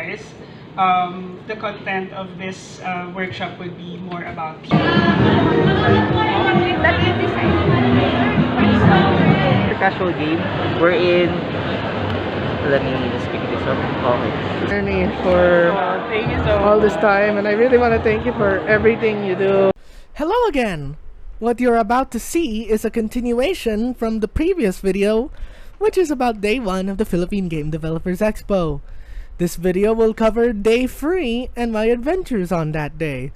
guys, the content of this workshop would be more about casual game wherein let me just pick this up. Okay. Journey for thank you so all this time, and I really want to thank you for everything you do. Hello again! What you're about to see is a continuation from the previous video, which is about day 1 of the Philippine Game Developers Expo. This video will cover day 3 and my adventures on that day.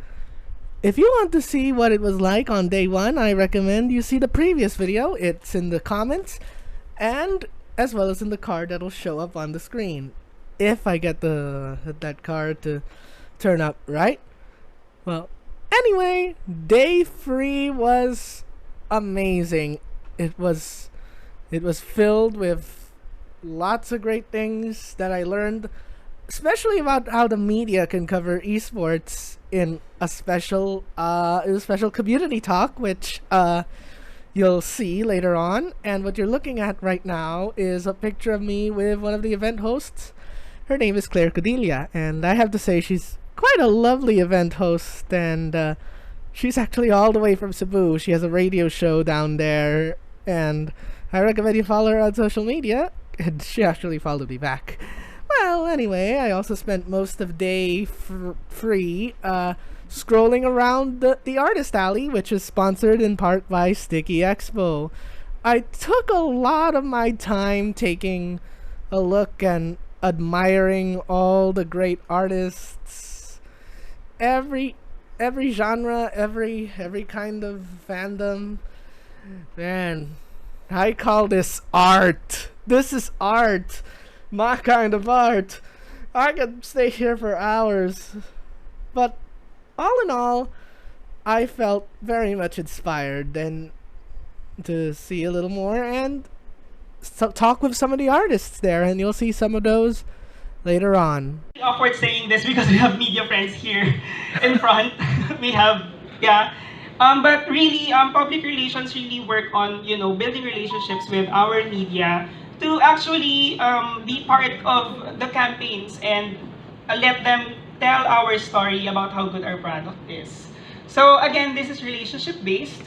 If you want to see what it was like on day 1, I recommend you see the previous video. It's in the comments, and as well as in the card that'll show up on the screen. If I get that card to turn up right. Well, anyway, day 3 was amazing. It was filled with lots of great things that I learned, especially about how the media can cover esports in a special community talk, which you'll see later on. And what you're looking at right now is a picture of me with one of the event hosts. Her name is Claire Codilla, and I have to say she's quite a lovely event host, and she's actually all the way from Cebu. She has a radio show down there, and I recommend you follow her on social media. And she actually followed me back. Well, anyway, I also spent most of day 3 scrolling around the Artist Alley, which is sponsored in part by Sticky Expo. I took a lot of my time taking a look and admiring all the great artists, every genre, every kind of fandom. Man, I call this art. This is art. My kind of art. I could stay here for hours. But all in all, I felt very much inspired and to see a little more and talk with some of the artists there, and you'll see some of those later on. Awkward saying this because we have media friends here in front. We have, yeah. But really, public relations really work on, building relationships with our media to actually be part of the campaigns and let them tell our story about how good our product is. So again, this is relationship based.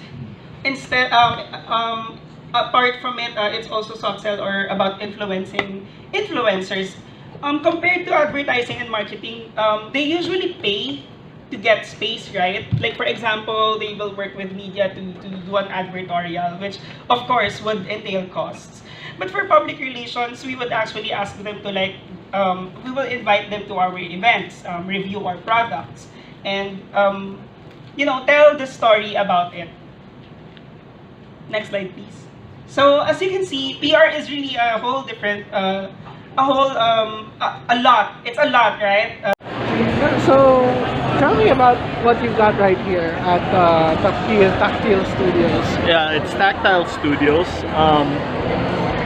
Instead, apart from it, it's also soft sell or about influencing influencers. Compared to advertising and marketing, they usually pay to get space, right? Like for example, they will work with media to do an advertorial, which of course would entail costs. But for public relations, we would actually ask them to we will invite them to our events, review our products, and tell the story about it. Next slide, please. So as you can see, PR is really a whole different, a lot. It's a lot, right? So tell me about what you've got right here at Tactile Studios. Yeah, it's Tactile Studios.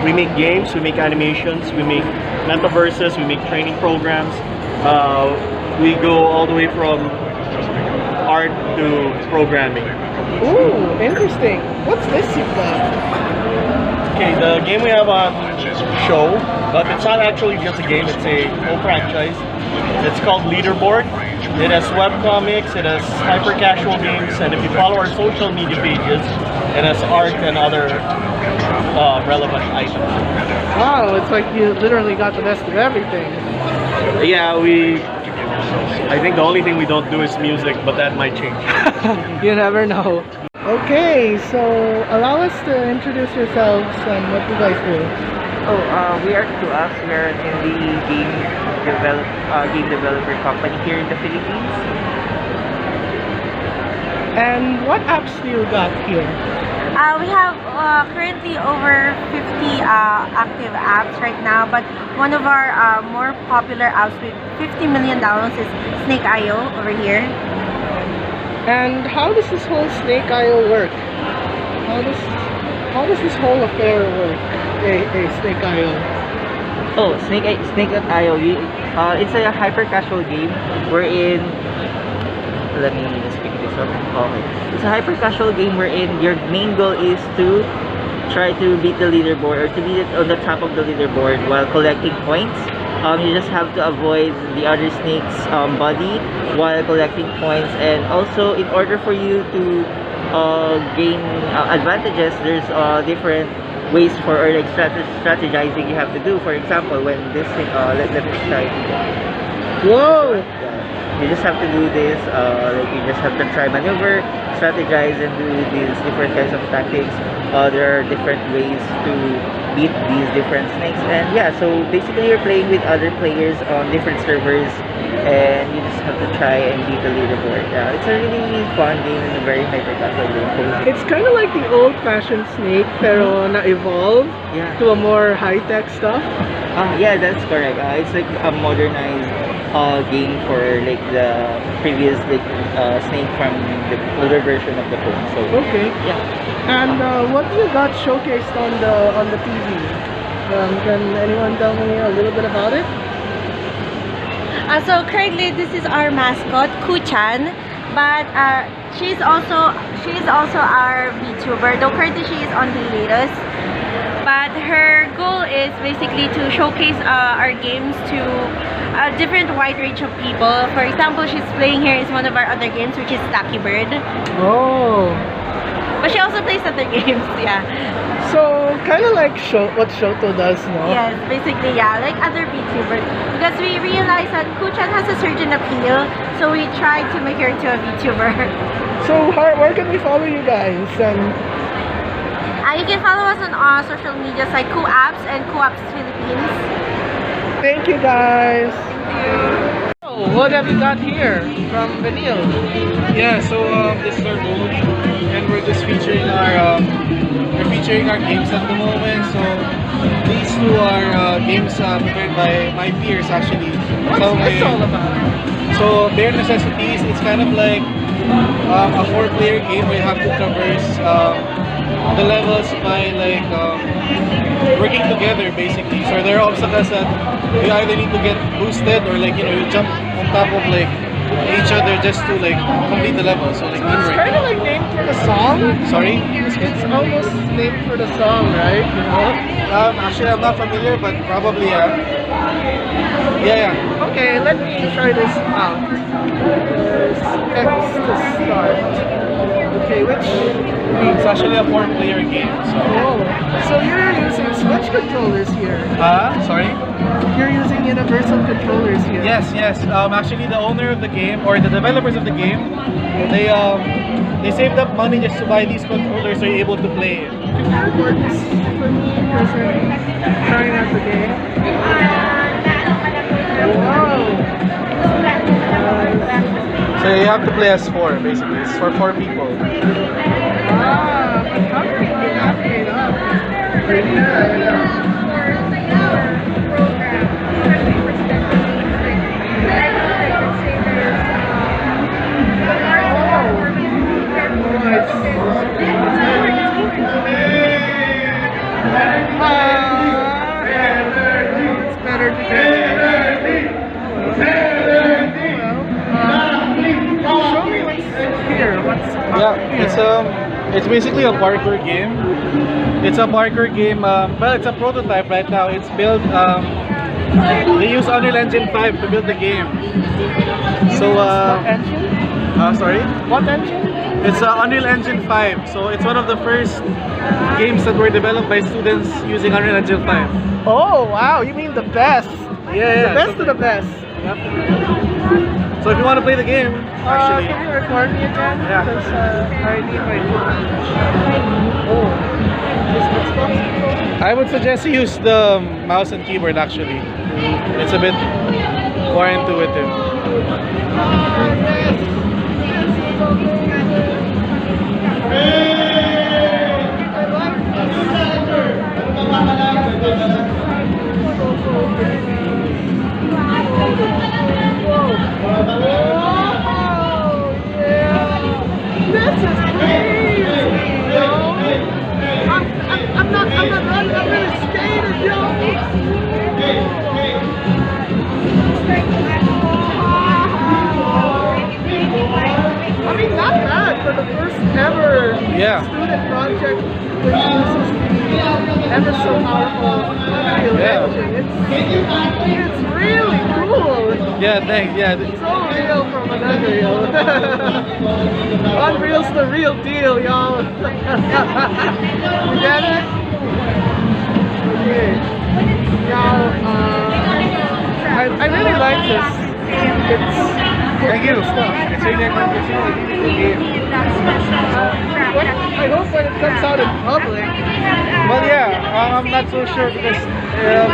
We make games, we make animations, we make metaverses, we make training programs. We go all the way from art to programming. Ooh, interesting. What's this you've got? Okay, the game we have on show, but it's not actually just a game, it's a whole franchise. It's called Leaderboard. It has webcomics, it has hyper-casual games, and if you follow our social media pages, it has art and other relevant items. Wow, it's like you literally got the best of everything. Yeah, I think the only thing we don't do is music, but that might change. You never know. Okay, so allow us to introduce yourselves and what you guys do. We are Tuas. We are an indie game developer company here in the Philippines. And what apps do you got here? We have currently over 50 active apps right now, but one of our more popular apps with 50 million downloads is Snake.io over here. And how does this whole Snake.io work? How does this whole affair work? Snake.io. Oh, Snake.io. It's a hyper-casual game wherein let me just pick this up. Okay. It's a hyper-casual game wherein your main goal is to try to beat the leaderboard or to be on the top of the leaderboard while collecting points. You just have to avoid the other snake's body while collecting points, and also in order for you to gain advantages, there's different ways for, or like strategizing you have to do. For example, when this thing, let me try. Whoa! You just have to do this, like you just have to try maneuver, strategize, and do these different kinds of tactics. There are different ways to beat these different snakes, and yeah, so basically you're playing with other players on different servers, and you just have to try and beat the leaderboard. Yeah, it's a really fun game and a very hyper-casual game. It's kind of like the old-fashioned Snake, pero na-evolve Yeah. to a more high-tech stuff. Yeah, that's correct. It's like a modernized game for like the previous like Snake from the older version of the phone. So Okay. yeah. And what do you got showcased on the TV? Can anyone tell me a little bit about it? So currently, this is our mascot, Kuchan, but she's also our VTuber. Though currently she is on hiatus, but her goal is basically to showcase our games to a different wide range of people. For example, she's playing here is one of our other games, which is Tacky Bird. Oh. But she also plays other games, yeah. So, kind of like what Shoto does, no? Yes, basically, yeah, like other VTubers. Because we realized that Kuchan has a certain appeal, so we tried to make her into a VTuber. So, where can we follow you guys? You can follow us on all social medias like Apps and Apps Philippines. Thank you, guys. Oh, what have you got here from Vanille? Yeah, so this is our booth, and we're just featuring our games at the moment. So these two are games prepared by my peers actually. What's this all about? So Bare Necessities, it's kind of like a 4-player game where you have to traverse the levels by like working together basically. So there are obstacles that you either need to get boosted or like you jump on top of like each other just to like complete the level. So like It's teamwork. kind of like named for the song. Sorry? It's almost named for the song, right? You know? Actually I'm not familiar, but probably yeah. Yeah. Okay, let me try this out. There's X to start. Okay, which? It's actually a 4-player game. So you're using Switch controllers here. Sorry? You're using universal controllers here. Yes. Actually, the owner of the game or the developers of the game, they saved up money just to buy these controllers, so you're able to play it. Can you record this for me because I'm trying out the game? Wow. So you have to play as 4, basically. It's for 4 people. Ah, but how do you navigate up? It's better to show me what's here. What's up here? It's basically a parkour game. It's a parkour game. Well, it's a prototype right now. It's built. They use Unreal Engine 5 to build the game. So, What engine? sorry. What engine? It's Unreal Engine 5. So it's one of the first games that were developed by students using Unreal Engine 5. Oh wow, you mean the best? Yeah. The best of the best. Yep. So if you want to play the game, actually. Can you record me again? Yeah. Because I need my phone. Oh. Is Xbox controller? I would suggest you use the mouse and keyboard actually. It's a bit more intuitive. I mean, not bad for the first ever Yeah. student project which uses the That is so powerful. Yeah. It's really cool. Yeah, thanks. Yeah. So real from an Unreal. Unreal's the real deal, y'all. You get it? Okay. Y'all, I really like this. Thank you. It's really a good game. I hope when it comes out in public. Well, yeah, I'm not so sure because I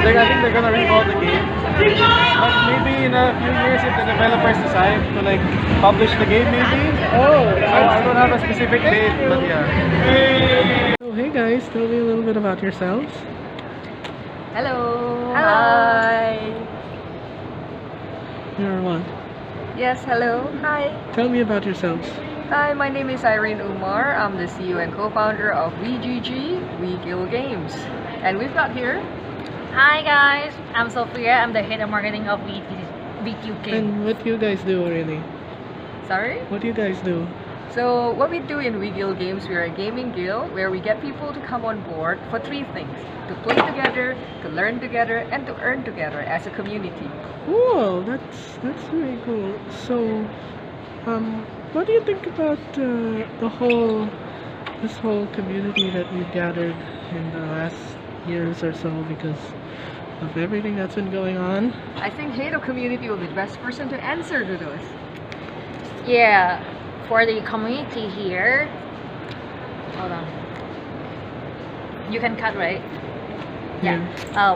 think they're gonna remodel the game. But maybe in a few years, if the developers decide to like publish the game, maybe. Oh, I don't have a specific date, but yeah. So hey guys, tell me a little bit about yourselves. Hello. Hi. You're one. Yes, hello. Hi. Tell me about yourselves. Hi, my name is Irene Umar. I'm the CEO and co-founder of WeGG, We Kill Games. And we've got here... Hi guys, I'm Sophia. I'm the head of marketing of BQ Games. And what you guys do really? Sorry? What do you guys do? So, what we do in We Kill Games, we're a gaming guild where we get people to come on board for three things. To play together, to learn together, and to earn together as a community. Cool, that's really cool. So, what do you think about this whole community that we've gathered in the last years or so because of everything that's been going on? I think Halo community will be the best person to answer to those. Yeah, for the community here, hold on. You can cut, right? Yeah.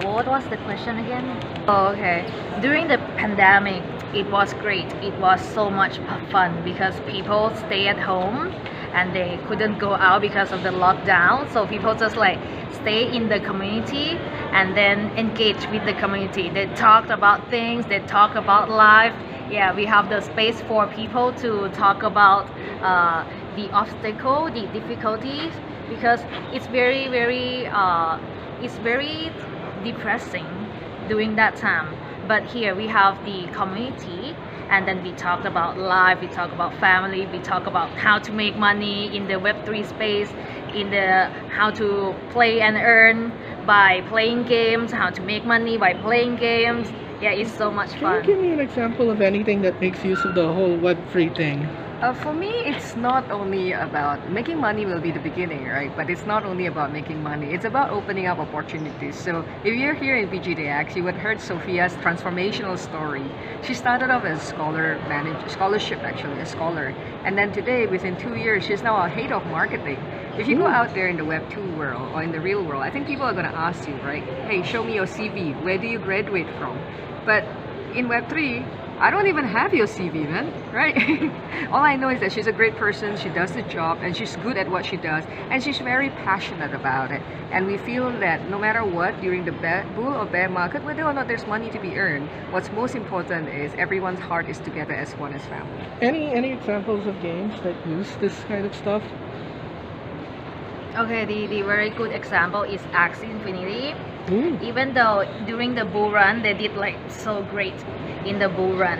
What was the question again? Oh, okay. During the pandemic, it was great. It was so much fun because people stay at home and they couldn't go out because of the lockdown. So people just like stay in the community and then engage with the community. They talked about things, they talk about life. Yeah, we have the space for people to talk about the obstacle, the difficulties, because it's very depressing during that time. But here we have the community, and then we talked about life, we talk about family, we talk about how to make money in the Web3 space, in the how to play and earn by playing games, how to make money by playing games. Yeah, it's so much Can fun. you give me an example of anything that makes use of the whole Web3 thing? For me, it's not only about making money will be the beginning, right? But it's not only about making money. It's about opening up opportunities. So if you're here in PGDX, you would heard Sophia's transformational story. She started off as a scholarship actually, a scholar. And then today, within 2 years, she's now a head of marketing. If you go out there in the Web 2 world or in the real world, I think people are going to ask you, right? Hey, show me your CV. Where do you graduate from? But in Web 3, I don't even have your CV, man, right? All I know is that she's a great person, she does the job, and she's good at what she does, and she's very passionate about it. And we feel that no matter what, during the bull or bear market, whether or not there's money to be earned, what's most important is everyone's heart is together as one as family. Any examples of games that use this kind of stuff? Okay, the very good example is Axie Infinity. Ooh. Even though during the bull run they did like so great in the bull run,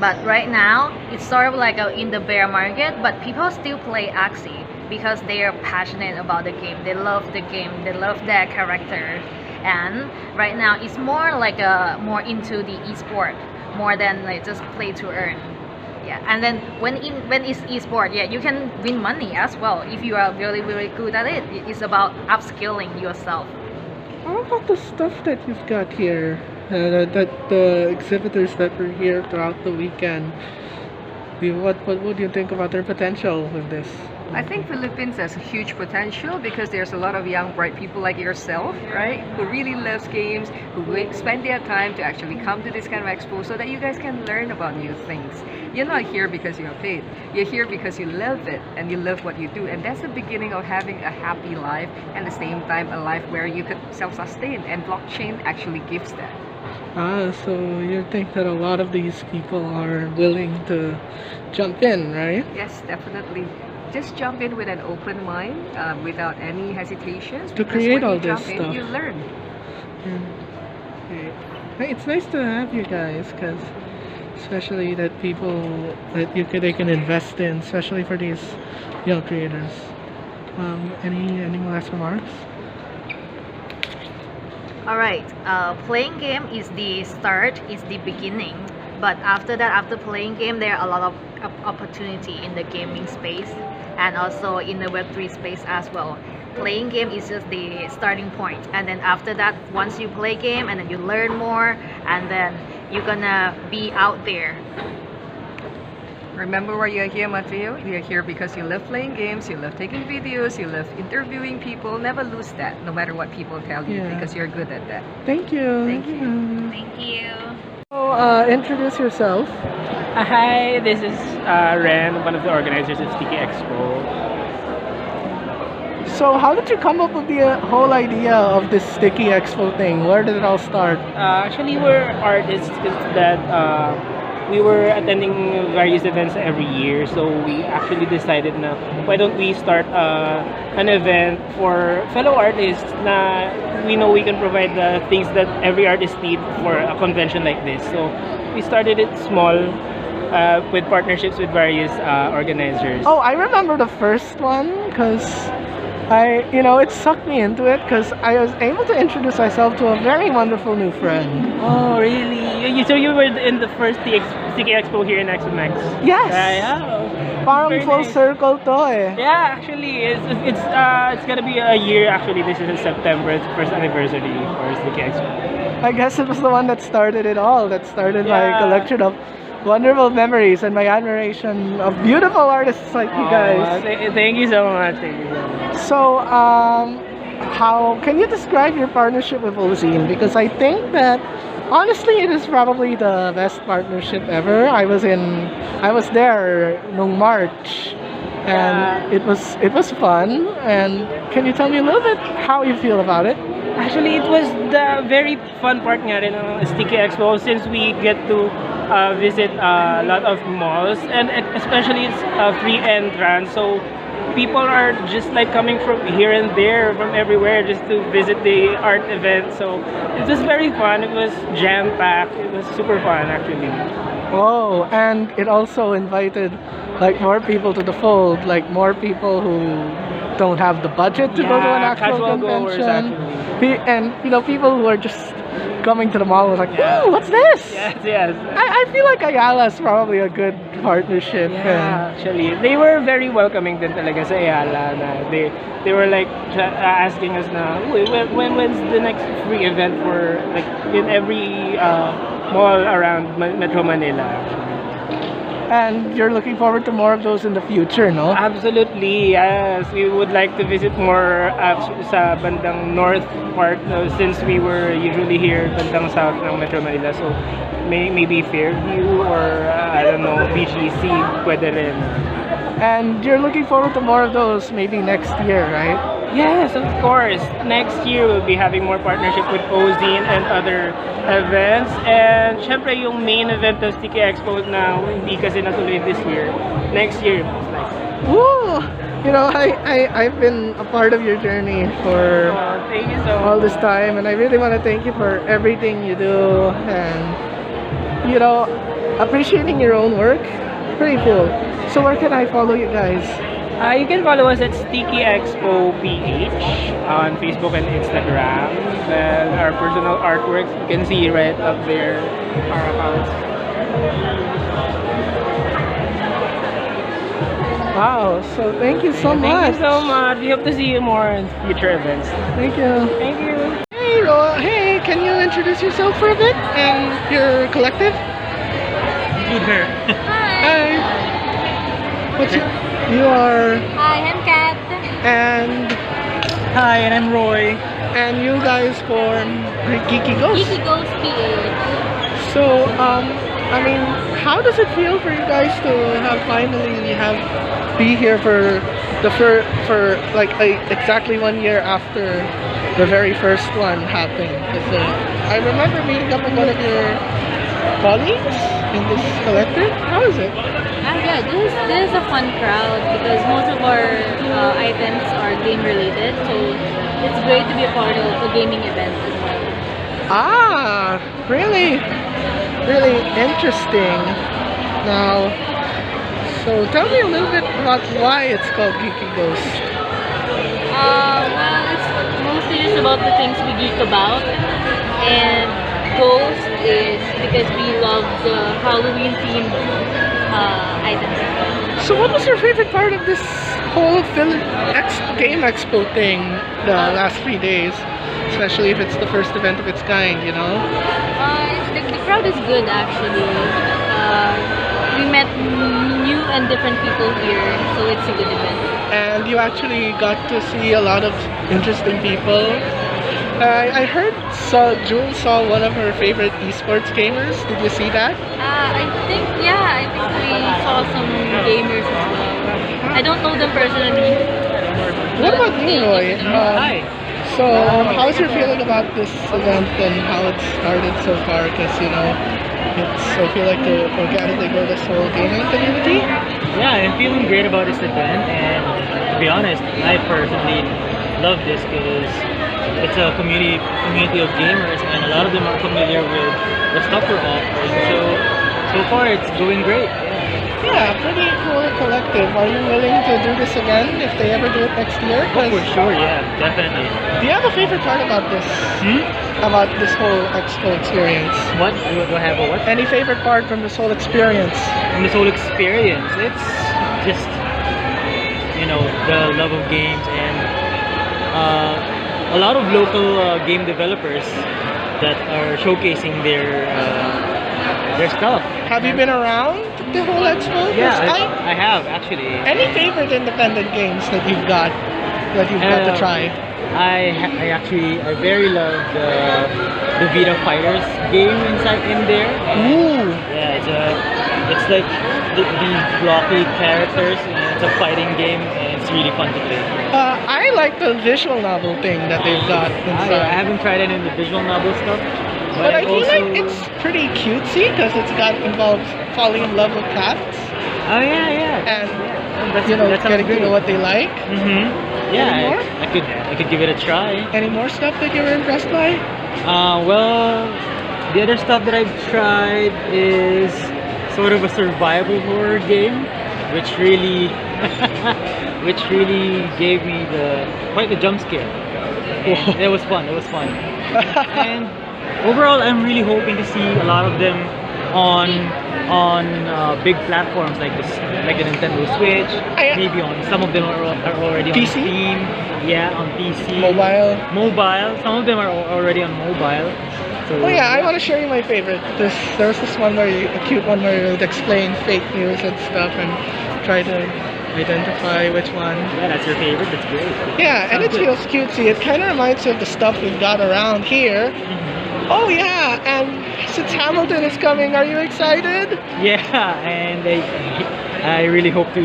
but right now it's sort of like in the bear market, but people still play Axie because they are passionate about the game. They love the game, they love their character, and right now it's more like more into the esport more than like just play to earn. Yeah, and then when it's esport, yeah, you can win money as well if you are really good at it. It's about upskilling yourself. How about the stuff that you've got here? That the exhibitors that were here throughout the weekend. What do you think about their potential with this? I think Philippines has a huge potential because there's a lot of young, bright people like yourself, right? Who really loves games, who spend their time to actually come to this kind of expo so that you guys can learn about new things. You're not here because you have faith. You're here because you love it and you love what you do. And that's the beginning of having a happy life and at the same time a life where you could self-sustain. And blockchain actually gives that. So you think that a lot of these people are willing to jump in, right? Yes, definitely. Just jump in with an open mind, without any hesitations. To create all this jump in, stuff. you learn. Okay. Hey, it's nice to have you guys, because especially that people that they can invest in, especially for these young creators. Any last remarks? Alright, playing game is the start, is the beginning. But after that, after playing game, there are a lot of opportunity in the gaming space and also in the Web3 space as well. Playing game is just the starting point, and then after that, once you play game and then you learn more, and then you're gonna be out there. Remember why you're here, Mateo? You're here because you love playing games, you love taking videos, you love interviewing people. Never lose that, no matter what people tell you, Yeah. because you're good at that. Thank you. Thank you. Thank you. So, introduce yourself. Hi, this is Ren, one of the organizers of Sticky Expo. So, how did you come up with the whole idea of this Sticky Expo thing? Where did it all start? Actually, we're artists that we were attending various events every year, so we actually decided na why don't we start an event for fellow artists na we know we can provide the things that every artist need for a convention like this. So we started it small with partnerships with various organizers. Oh, I remember the first one because it sucked me into it because I was able to introduce myself to a very wonderful new friend. Oh, really? So you were in the first Sticky Expo here in XMX? Yes! Yeah. Parang Very full nice. circle to eh. Yeah, actually, it's gonna be a year. Actually, this is in September. It's the first anniversary for Sticky Expo. I guess it was the one that started it all. That started my Yeah. collection of wonderful memories and my admiration of beautiful artists like you guys. Thank you so much. Thank you so much. So, how can you describe your partnership with Ozine? Because I think that honestly, it is probably the best partnership ever. I was there nung March, and it was fun. And can you tell me a little bit how you feel about it? Actually, it was the very fun part nga rin ng Sticky Expo since we get to visit a lot of malls, and especially it's a free entrance. So people are just like coming from here and there, from everywhere, just to visit the art event. So it was very fun. It was jam-packed. It was super fun, actually. Oh, and it also invited like more people to the fold, like more people who don't have the budget to go to an Yeah, actual casual goers, convention. actually. And people who are just coming to the mall are like, Yeah. "Ooh, what's this?" Yes. I feel like Ayala is probably a good partnership. Yeah, actually, they were very welcoming din talaga sa Ayala. Na they were like asking us na, when's the next free event for like in every mall around Metro Manila. And you're looking forward to more of those in the future, no? Absolutely, yes. We would like to visit more sa bandang north part since we were usually here bandang south ng Metro Manila. So maybe Fairview or I don't know, BGC pwede rin. And you're looking forward to more of those maybe next year, right? Yes, of course. Next year we'll be having more partnership with Ozine and other events. And syempre yung main event ng Sticky Expo na hindi kasi natuloy this year. Next year, most likely. Woo! I've been a part of your journey for Thank you so all much. this time, and I really want to thank you for everything you do, and appreciating your own work. Pretty cool. So where can I follow you guys? You can follow us at Sticky Expo PH on Facebook and Instagram. And our personal artworks, you can see right up there, our accounts. Wow, so thank you so much. Thank you so much. We hope to see you more in future events. Thank you. Thank you. Hey, can you introduce yourself for a bit and your collective? Hi. You are, Hi, I'm Kat. and Hi, and I'm Roy. and you guys form Geeky Ghost. Geeky Ghost PH. So, how does it feel for you guys to be here for exactly 1 year after the very first one happened? 'Cause, I remember meeting up with one of your colleagues in this collective. How is it? Yeah, this is a fun crowd because most of our items are game related, so it's great to be a part of a gaming event as well. Ah, really interesting. Now, so tell me a little bit about why it's called Geeky Ghost. Well, it's mostly just about the things we geek about, and Ghost is because we love the Halloween themed items as well. So what was your favorite part of this whole Game Expo thing the last 3 days? Especially if it's the first event of its kind, you know? The crowd is good actually. We met new and different people here, so it's a good event. And you actually got to see a lot of interesting people. I heard Jules saw one of her favorite esports gamers. Did you see that? I think we saw some gamers as well. I don't know them personally. What about you, Roy? Hi. So, how's your feeling about this event and how it started so far? Because, you know, I feel like to organically grow this whole gaming community. Yeah, I'm feeling great about this event, and to be honest, I personally love this because it's a community of gamers, and a lot of them are familiar with the stuff we're offering. So far it's going great. Yeah, pretty cool collective. Are you willing to do this again if they ever do it next year? Oh, for sure, yeah, definitely. Do you have a favorite part about this? About this whole expo experience? What? Do I have a what? Any favorite part from this whole experience? From this whole experience, it's just, you know, the love of games and a lot of local game developers that are showcasing their stuff. Have you been around the whole expo? Yeah, I have actually. Any favorite independent games that you've got to try? I very love the Vita Fighters game in there. Ooh. Yeah, it's like these blocky characters, and it's a fighting game, and it's really fun to play. I like the visual novel thing that they've got inside. I haven't tried any of the visual novel stuff. But I feel like it's pretty cutesy because it's involves falling in love with cats. Oh yeah. And that's getting to know what they like. Yeah, I could give it a try. Any more stuff that you were impressed by? Well, the other stuff that I've tried is sort of a survival horror game, which really gave me quite the jump scare. It was fun. And overall, I'm really hoping to see a lot of them on big platforms like the Nintendo Switch. Maybe on some of them are already on PC? Steam. Yeah, on PC. Mobile. Some of them are already on mobile. So, Oh yeah, I want to share you my favorite. There was this one a cute one where it would explain fake news and stuff and try to identify which one. Yeah, that's your favorite. That's great. Yeah, and it feels cutesy. It kind of reminds you of the stuff we've got around here. Oh yeah, and since Hamilton is coming, are you excited? Yeah, and I really hope to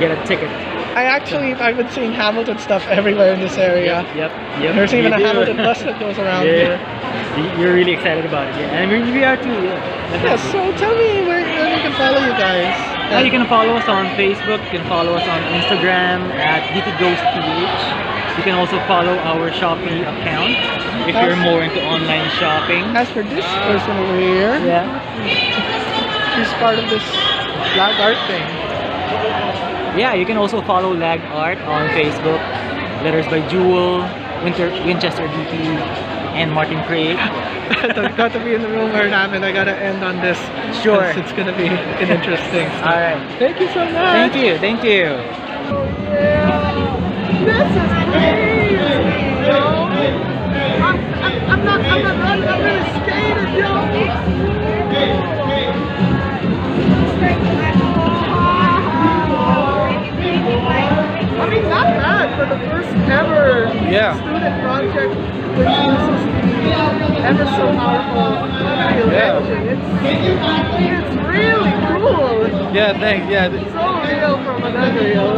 get a ticket. I've been seeing Hamilton stuff everywhere in this area. Yep. There's even a You do. Hamilton bus that goes around here. You're really excited about it, yeah. And we are too, yeah. Yeah, so tell me where we can follow you guys. You can follow us on Facebook, you can follow us on Instagram at DTGhostPH. You can also follow our Shopee account if you're more into online shopping. As for this person over here, she's part of this lag art thing. Yeah, you can also follow Lag Art on Facebook. Letters by Jewel, Winchester DP, and Martin Craig. Got to be in the room where it happened. I gotta end on this. Sure. It's gonna be interesting. Alright. Thank you so much. Thank you. Oh yeah. This is crazy, yo. I'm not running. I'm really skating, yo. I mean, not bad for the first ever student project which uses the ever so powerful Unreal Engine. It's really cool. Yeah, thanks. Yeah. So real from an Unreal.